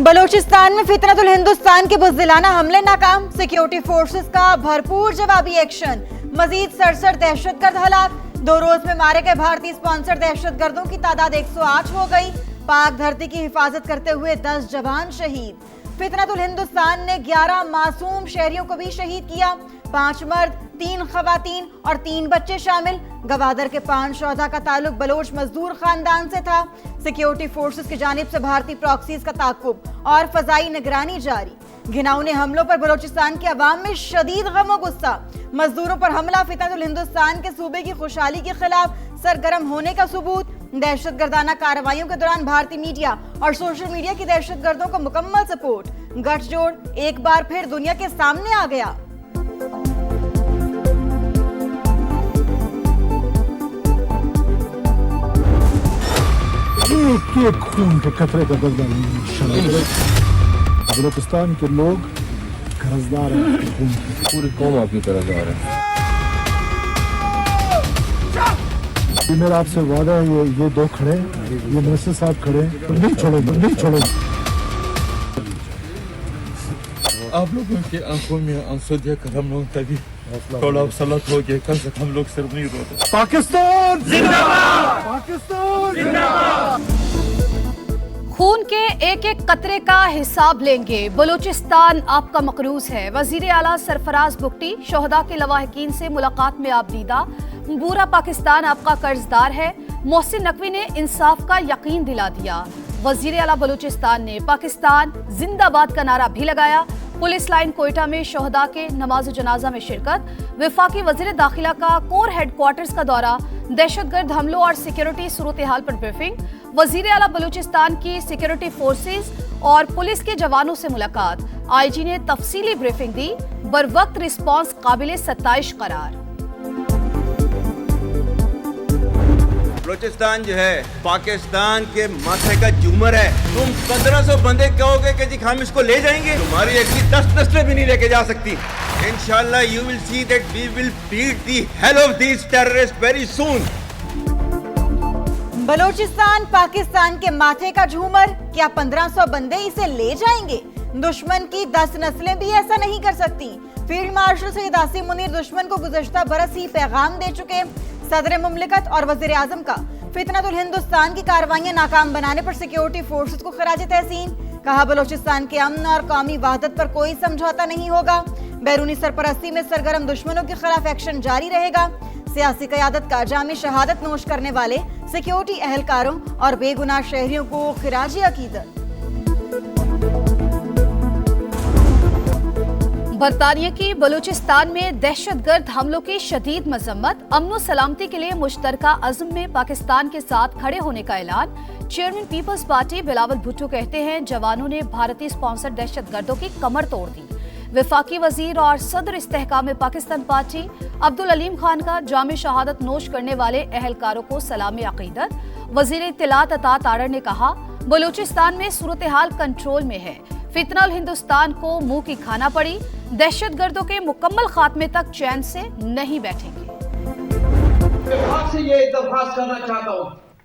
बलूचिस्तान में फितनतुल हिंदुस्तान के बुज़दिलाना हमले नाकाम, सिक्योरिटी फोर्सेस का भरपूर जवाबी एक्शन। मजीद 67 दहशतगर्द हलाक। 2 रोज में मारे गए भारतीय स्पॉन्सर दहशतगर्दों की तादाद 108 हो गई। पाक धरती की हिफाजत करते हुए 10 जवान शहीद। फितनतुल हिंदुस्तान ने 11 मासूम शहरियों को भी शहीद किया। 5 मर्द, 3 खवातीन और 3 बच्चे शामिल। गवादर के 5 शोहदा का ताल्लुक बलोच मजदूर खानदान से था। सिक्योरिटी फोर्सेस की जानिब से भारतीय प्रॉक्सीज का ताकुब और फजाई निगरानी जारी। घिनौने हमलों पर बलोचिस्तान के अवाम में शदीद गम गुस्सा। मजदूरों पर हमला फितनतुल हिंदुस्तान के सूबे की खुशहाली के खिलाफ सरगर्म होने का सबूत। दहशतगर्दाना कार्रवाइयों के दौरान भारतीय मीडिया और सोशल मीडिया की दहशतगर्दों को मुकम्मल सपोर्ट। गठजोड़ एक बार फिर दुनिया के सामने आ गया। एक खून के कतरे का बदला बलूचिस्तान के लोग कर्जदार हैं, पूरी कौम आपकी कर्जदार है। ये मेरा आपसे वादा है, ये 2 खड़े, ये मिनिस्टर साहब खड़े, तो नहीं छोड़ेंगे, नहीं छोड़ेंगे। आप लोगों की आंखों में आंसू देखकर हम लोग तभी थोड़ा सलत हो गया, कम से कम लोग सिर्फ नहीं रोते। पाकिस्तान जिंदाबाद, पाकिस्तान जिंदाबाद। खून के एक एक कतरे का हिसाब लेंगे, बलूचिस्तान आपका मकरूज है। वजीर आला सरफराज बुगटी शोहदा के लवाहिकीन से मुलाकात में आप दीदा। पूरा पाकिस्तान आपका कर्जदार है। मोहसिन नकवी ने इंसाफ का यकीन दिला दिया। वजीर आला बलूचिस्तान ने पाकिस्तान जिंदाबाद का नारा भी लगाया। पुलिस लाइन कोयटा में शोहदा के नमाज जनाजा में शिरकत। वफाकी वजीर दाखिला का कोर हेडक्वार्टर्स का दौरा। दहशतगर्द हमलों और सिक्योरिटी सूरत हाल पर ब्रीफिंग। वजीर आला बलूचिस्तान की सिक्योरिटी फोर्सेस और पुलिस के जवानों से मुलाकात। आईजी ने तफसीली ब्रीफिंग दी। बरवक्त रिस्पॉन्स काबिल सत्ताइश करार। बलूचिस्तान जो है पाकिस्तान के माथे का झूमर है। तुम 1500 बंदे कहोगे कि जी हम इसको ले जाएंगे, तुम्हारी ऐसी 10 नस्लें भी नहीं लेके जा सकती। इंशाल्लाह you will see that we will beat the hell of these terrorist very soon. Balochistan Pakistan के माथे का झूमर, क्या 1500 बंदे इसे ले जाएंगे? दुश्मन की 10 नस्लें भी ऐसा नहीं कर सकती। फील्ड मार्शल सैयद आसिम मुनीर दुश्मन को गुज़श्ता बरस ही पैगाम दे चुके। सदर मुमलिकत और वजीर आजम का फितनतुल हिंदुस्तान की कार्रवाइयां नाकाम बनाने पर सिक्योरिटी फोर्सेस को खराज तहसीन। कहा बलूचिस्तान के अमन और कौमी वहदत पर कोई समझौता नहीं होगा। बैरूनी सरपरस्ती में सरगर्म दुश्मनों के खिलाफ एक्शन जारी रहेगा। सियासी क़यादत का जामी शहादत नोश करने वाले सिक्योरिटी एहलकारों और बेगुनाह शहरियों को खिराज अकीदत। बरतानिया की बलूचिस्तान में दहशतगर्द हमलों की शदीद मजम्मत। अमन सलामती के लिए मुश्तरका अज़्म में पाकिस्तान के साथ खड़े होने का ऐलान। Chairman Peoples Party Bilawal Bhutto कहते हैं जवानों ने भारतीय स्पॉन्सर दहशतगर्दों की कमर तोड़ दी। वफाकी वजीर और सदर इस्तेहकाम पाकिस्तान पार्टी अब्दुल अलीम खान का जामे शहादत नोश करने वाले एहलकारों को सलाम अकीदत। वजीर इत्तलात अता तारड़ ने कहा बलूचिस्तान में सूरत हाल कंट्रोल में है। फितनतुल हिंदुस्तान को मुंह की खाना पड़ी। दहशतगर्दों के मुकम्मल खात्मे तक चैन से नहीं बैठेंगे। से ये दरख्वास्त करना चाहता हूँ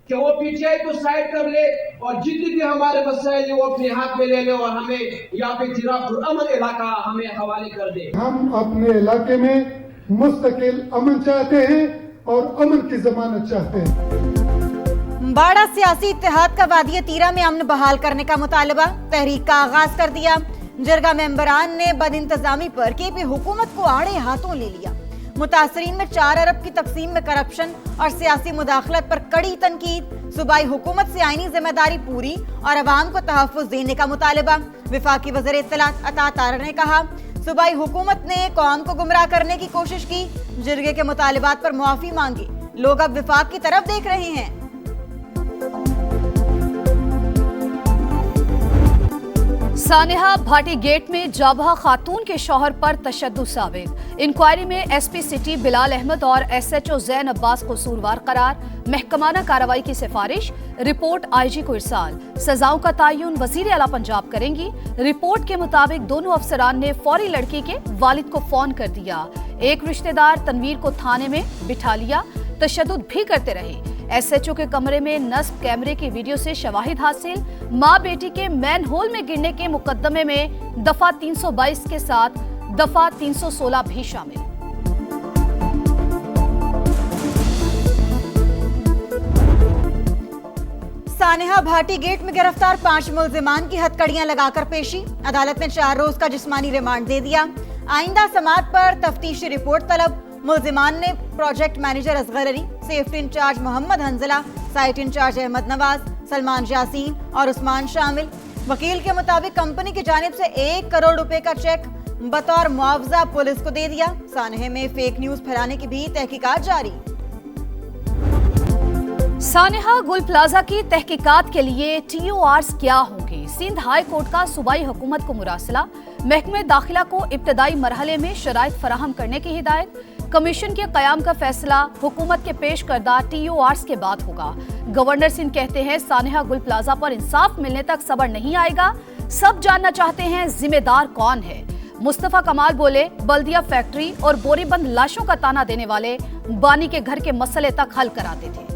कि वो पीटीआई को साइड कर ले और जितनी भी हमारे मसाइल वो अपने हाथ में ले ले और हमें यहाँ पे जिला पुरअमन इलाका हमें हवाले कर दे। हम अपने इलाके में मुस्तकिल अमन चाहते हैं और अमन की जमानत चाहते हैं। बाड़ा सियासी इत्तेहाद का वादिया तीरा में अमन बहाल करने का मुतालबा। तहरीक का आगाज कर दिया। जरगा मेंबरान ने बदइंतजामी पर केपी हुकूमत को आड़े हाथों ले लिया। मुतासरीन में 4 अरब की तकसीम में करप्शन और सियासी मुदाखलत पर कड़ी तनकीद। सूबाई हुकूमत से आईनी जिम्मेदारी पूरी और अवाम को तहफ़्फ़ुज़ देने का मुतालबा। वफाकी वज़ीर इत्तलात अता तारड़ ने कहा सूबाई हुकूमत ने कौम को गुमराह करने की कोशिश की। जिरगे के मुतालबात पर मुआफ़ी मांगी। लोग अब विफाक की तरफ देख रहे हैं। सानेहा भाटी गेट में जाबहा खातून के शौहर पर तशद्दुद साबित। इंक्वायरी में एसपी सिटी बिलाल अहमद और एसएचओ जैन अब्बास कसूरवार करार। महकमाना कार्रवाई की सिफारिश। रिपोर्ट आईजी को इरसाल। सजाओं का तयन वजीर आला पंजाब करेंगी। रिपोर्ट के मुताबिक दोनों अफसरान ने फौरी लड़की के वालिद को फोन कर दिया। एक रिश्तेदार तनवीर को थाने में बिठा लिया। तशद्दुद भी करते रहे। एसएचओ के कमरे में नस्ब कैमरे की वीडियो से शवाहिद हासिल। मां बेटी के मैनहोल में गिरने के मुकदमे में दफा 322 के साथ दफा 316 भी शामिल। सानेहा भाटी गेट में गिरफ्तार 5 मुल्जिमान की हथकड़ियां लगाकर पेशी। अदालत ने 4 रोज का जिस्मानी रिमांड दे दिया। आइंदा समाअत पर तफ्तीशी रिपोर्ट तलब। मुल्जिमान ने project manager Asghar Ali, safety incharge Mohammad Hanzala, site incharge Ahmad Nawaz, Salman Yasin और उस्मान शामिल। वकील के मुताबिक कंपनी की जानिब से 1 करोड़ रुपए का चेक बतौर मुआवजा पुलिस को दे दिया। सानेहा में फेक न्यूज फैलाने की भी तहकीकात जारी। सानेहा गुल प्लाजा की तहकीकात के लिए TORs क्या होंगे? सिंध हाई कोर्ट का सूबाई हुकूमत को मुरासला। महकमे दाखिला को इब्तदाई मरहले में शराइत फराहम करने की हिदायत। कमीशन के कयाम का फैसला हुकूमत के पेश करदा TORs के बाद होगा। गवर्नर सिंध कहते हैं सानेहा गुल प्लाजा पर इंसाफ मिलने तक सब्र नहीं आएगा। सब जानना चाहते हैं जिम्मेदार कौन है। मुस्तफा कमाल बोले बल्दिया फैक्ट्री और बोरीबंद लाशों का ताना देने वाले बानी के घर के मसले तक हल कराते थे।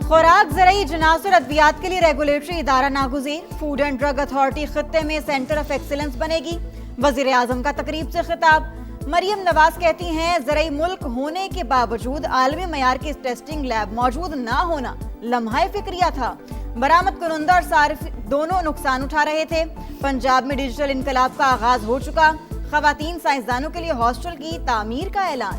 खुराक ज़राई जिनास और अद्वियात के लिए रेगुलेटरी इदारा नागुज़ीर। फूड एंड ड्रग अथॉरिटी खित्ते में सेंटर ऑफ एक्सीलेंस बनेगी। वज़ीर आज़म का तकरीब से खिताब। मरियम नवाज कहती हैं ज़राई मुल्क होने के बावजूद आलमी मयार की टेस्टिंग लैब मौजूद ना होना लम्हा फिक्रिया था। बरामद कुनंदा और सारिफ दोनों नुकसान उठा रहे थे। पंजाब में डिजिटल इनकलाब का आगाज हो चुका। खवातीन साइंसदानों के लिए हॉस्टल की तामीर का ऐलान।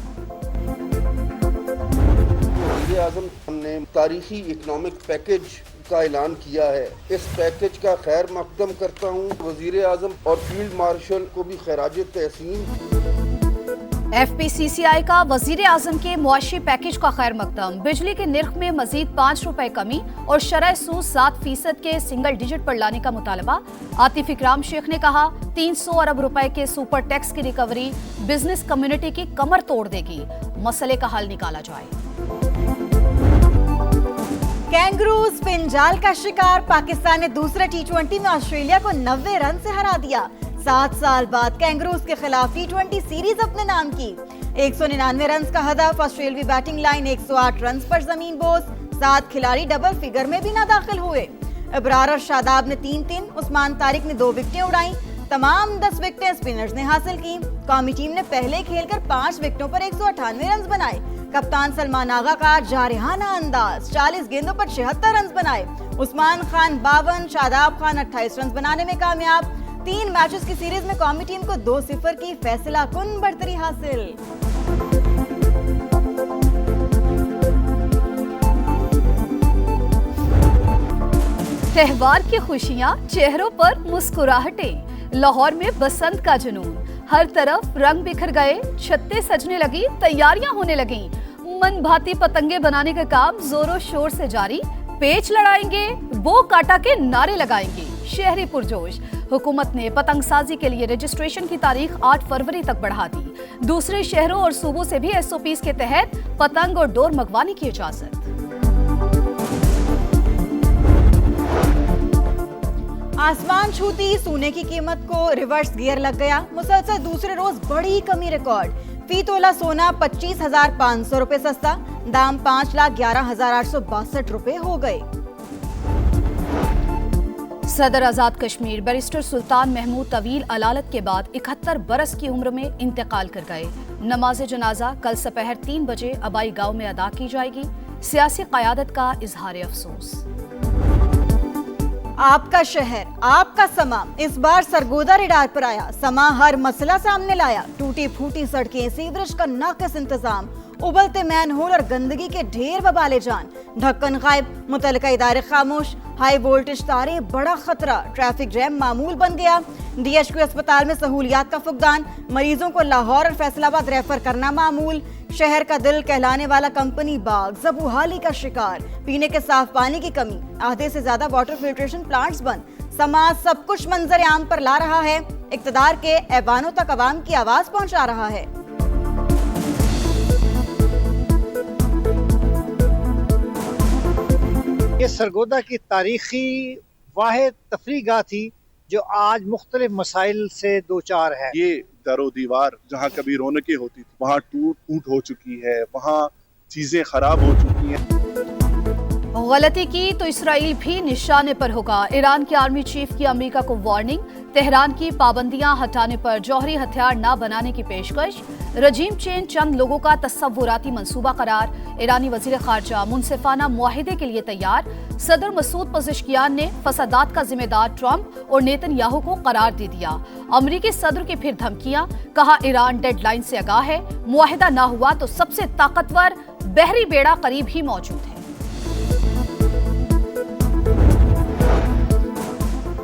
वज़ीर आज़म ने तारीखी इकनॉमिक पैकेज का ऐलान किया है। इस पैकेज का खैर मकदम करता हूँ। वज़ीर आज़म और फील्ड मार्शल को भी खैराज तहसीन। FPCCI का वजीर आजम के मुआशी पैकेज का खैर मकदम। बिजली के निर्ख में मजीद 5 रुपए कमी और शरह सूद 7% के सिंगल डिजिट पर लाने का मुतालबा। आतिफ इकराम शेख ने कहा 300 अरब रुपए के सुपर टैक्स की रिकवरी बिजनेस कम्युनिटी की कमर तोड़ देगी। मसले का हल निकाला जाए। कैंगरूज पिंजाल का शिकार। पाकिस्तान ने दूसरे T20 में ऑस्ट्रेलिया को 90 रन से हरा दिया। 7 साल बाद कैंगरूज के खिलाफ T20 सीरीज अपने नाम की। 199 रन का हदफ। ऑस्ट्रेलियाई बैटिंग लाइन 108 रन पर जमीन बोझ। 7 खिलाड़ी डबल फिगर में भी ना दाखिल हुए। इब्रार और शादाब ने 3-3, उस्मान तारिक ने 2 विकेटें उड़ाई। तमाम 10 विकेटें स्पिनर्स ने हासिल की। कौमी टीम ने पहले खेलकर 5 विकेटों पर 198 रन बनाए। कप्तान सलमान आगा का जारहाना अंदाज। 40 गेंदों पर 76 रन बनाए। उस्मान खान 52, शादाब खान 28 रन बनाने में कामयाब। 3 मैचेस की सीरीज में कौमी टीम को 2-0 की फैसला कुन बढ़तरी हासिल। त्योहार की खुशियां, चेहरों पर मुस्कुराहटें। लाहौर में बसंत का जुनून। हर तरफ रंग बिखर गए, छत्तें सजने लगी, तैयारियां होने लगीं। मन भाती पतंगे बनाने का काम जोरों शोर से जारी। पेच लड़ाएंगे, बो काटा के नारे लगाएंगे। शहरी पुरजोश। हुकूमत ने पतंगसाजी के लिए रजिस्ट्रेशन की तारीख 8 फरवरी तक बढ़ा दी। दूसरे शहरों और सूबों से भी SOPs के तहत पतंग और डोर मंगवाने की इजाजत। आसमान छूती सोने की कीमत को रिवर्स गियर लग गया। मुसलसल दूसरे रोज बड़ी कमी रिकॉर्ड। फी तोला सोना 25,500 रुपए सस्ता। दाम 5,11,862 रुपए हो गए। सदर आजाद कश्मीर बैरिस्टर सुल्तान महमूद तवील अलालत के बाद 71 बरस की उम्र में इंतकाल कर गए। नमाज जनाजा कल दोपहर 3 बजे अबाई गांव में अदा की जाएगी। सियासी क़यादत का इजहार अफसोस। आपका शहर, आपका समा इस बार सरगोदा रेडार पर आया। समा हर मसला सामने लाया। टूटी फूटी सड़कें, सीवरेज का नाक़िस इंतजाम, उबलते मैनहोल और गंदगी के ढेर बबाले जान। ढक्कन गायब, मुतलका इदारे खामोश। हाई वोल्टेज तारें बड़ा खतरा। ट्रैफिक जैम मामूल बन गया। DHQ अस्पताल में सहूलियात का फुकदान। मरीजों को लाहौर और फैसलाबाद रेफर करना मामूल। शहर का दिल कहलाने वाला कंपनी बाग ज़बूहाली का शिकार। पीने के साफ पानी की कमी। आधे से ज्यादा वाटर फिल्ट्रेशन प्लांट्स बंद। समाज सब कुछ मंजर आम पर ला रहा है। इक्तदार के ऐवानों तक अवाम की आवाज पहुंचा रहा है। ये सरगोदा की तारीखी वाहिद तफरीगाह थी जो आज मुख्तलिफ मसाइल से दो चार है। ये दरो दीवार जहाँ कभी रौनकें होती थी वहाँ टूट हो चुकी है, वहाँ चीजें खराब हो चुकी हैं। गलती की तो इसराइल भी निशाने पर होगा। ईरान के आर्मी चीफ की अमेरिका को वार्निंग। तेहरान की पाबंदियां हटाने पर जौहरी हथियार न बनाने की पेशकश। रजीम चेंज चंद लोगों का तस्वुराती मंसूबा करार। ईरानी वजीर खारजा मुनसिफाना मुआहिदे के लिए तैयार। सदर मसूद पज़ेश्कियान ने फसादात का जिम्मेदार ट्रंप और नेतन्याहू को करार दे दिया। अमरीकी सदर की फिर धमकियां, कहा ईरान डेडलाइन से आगाह है, मुआहिदा न हुआ तो सबसे ताकतवर बहरी बेड़ा करीब ही मौजूद है।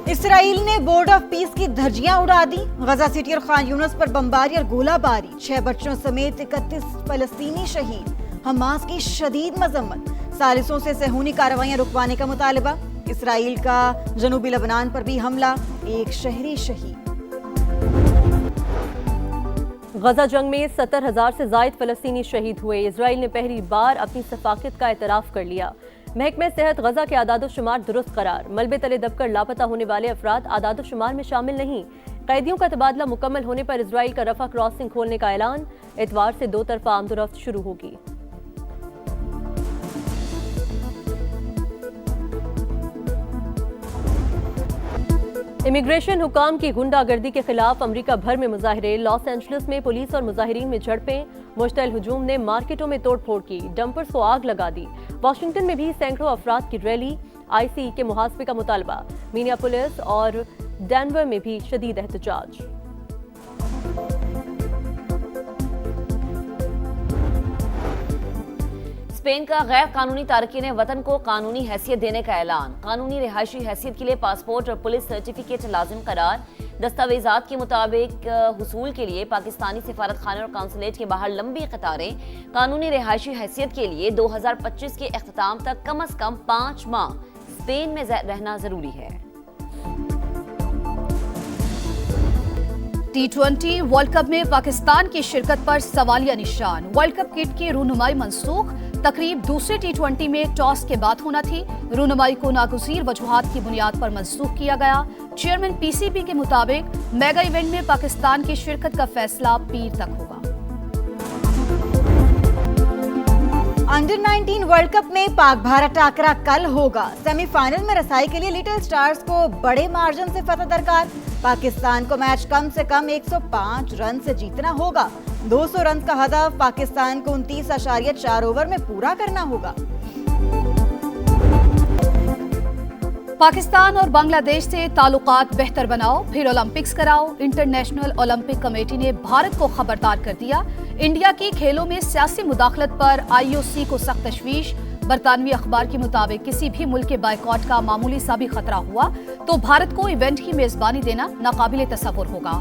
इसराइल ने बोर्ड ऑफ पीस की धज्जियां उड़ा दी। गजा सिटी और खान यूनिस पर बमबारी और गोलाबारी। 6 बच्चों समेत 31 फलस्तीनी शहीद। हमास की शदीद मजम्मत। सालिसों से सहूनी कार्रवाइयां रुकवाने का मुतालबा। इसराइल का जनूबी लबनान पर भी हमला, 1 शहरी शहीद। गजा जंग में 70,000 से जायद फलस्तीनी शहीद हुए। इसराइल ने पहली बार अपनी सफाकत का एतराफ कर लिया। महकमे सेहत गजा के आदाद-ओ-शुमार दुरुस्त करार। मलबे तले दबकर लापता होने वाले अफराद आदाद-ओ-शुमार में शामिल नहीं। कैदियों का तबादला मुकम्मल होने पर इसराइल का रफा क्रॉसिंग खोलने का ऐलान। इतवार से 2 तरफा आमदोरफ्त शुरू होगी। इमिग्रेशन हुकाम की गुंडागर्दी के खिलाफ अमेरिका भर में मुजाहिरे। लॉस एंजलिस में पुलिस और मुजाहिरीन में झड़पें। मुश्तइल हुजूम ने मार्केटों में तोड़फोड़ की, डंपर्स को आग लगा दी। वाशिंगटन में भी सैकड़ों अफराद की रैली। आईसी के मुहासबे का मुतालबा। मिनियापोलिस और डेनवर में भी शदीद एहतजाज। स्पेन का गैर कानूनी तारकीन वतन को कानूनी हैसियत देने का ऐलान। कानूनी रिहायशी हैसियत के लिए पासपोर्ट और पुलिस सर्टिफिकेट लाजिम करार। दस्तावेजात के मुताबिक हुसूल के लिए पाकिस्तानी सिफारत खाने और काउंसलेट के बाहर लंबी कतारें। कानूनी रिहायशी हैसियत के लिए 2025 के अख्ताम तक कम से कम 5 माह स्पेन में रहना जरूरी है। T20 वर्ल्ड कप में पाकिस्तान की शिरकत पर सवालिया निशान। वर्ल्ड कप किट की रूनुमाई मनसूख। तकरीब दूसरे T20 में टॉस के बाद होना थी। रूनुमाई को नागुज़ीर वजूहात की बुनियाद पर मनसूख किया गया। चेयरमैन पीसीबी के मुताबिक मेगा इवेंट में पाकिस्तान की शिरकत का फैसला पीर तक होगा। अंडर 19 वर्ल्ड कप में पाक भारत टाकरा कल होगा। सेमीफाइनल में रसाई के लिए लिटिल स्टार्स को बड़े मार्जिन से फतह दरकार। पाकिस्तान को मैच कम से कम 105 रन से जीतना होगा। 200 रन का हदफ पाकिस्तान को 29.4 ओवर में पूरा करना होगा। पाकिस्तान और बांग्लादेश से ताल्लुकात बेहतर बनाओ, फिर ओलंपिक्स कराओ। इंटरनेशनल ओलंपिक कमेटी ने भारत को खबरदार कर दिया। इंडिया की खेलों में सियासी मुदाखलत पर आईओसी को सख्त तशवीश। बरतानवी अखबार के मुताबिक किसी भी मुल्क के बायकॉट का मामूली सा भी खतरा हुआ तो भारत को इवेंट की मेजबानी देना नाकाबिले तसव्वुर होगा।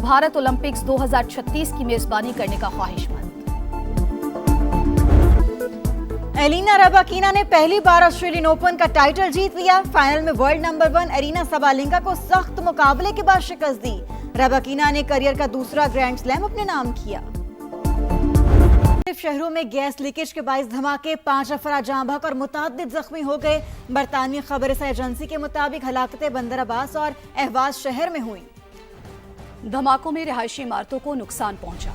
भारत ओलंपिक्स 2036 की मेजबानी करने का ख्वाहिशमंद। एलिना रबाकीना ने पहली बार ऑस्ट्रेलियन ओपन का टाइटल जीत लिया। फाइनल में वर्ल्ड नंबर 1 एरिना सबालेंका को सख्त मुकाबले के बाद शिकस्त दी। रबाकीना ने करियर का दूसरा ग्रैंड स्लैम अपने नाम किया। शहरों में गैस लीकेज के बाइस धमाके, 5 अफराद जाँ बहक और मुतअद्दिद जख्मी हो गए। बरतानवी खबर एजेंसी के मुताबिक हलाकतें बंदर अब्बास और अहवाज शहर में हुई। धमाकों में रिहायशी इमारतों को नुकसान पहुंचा।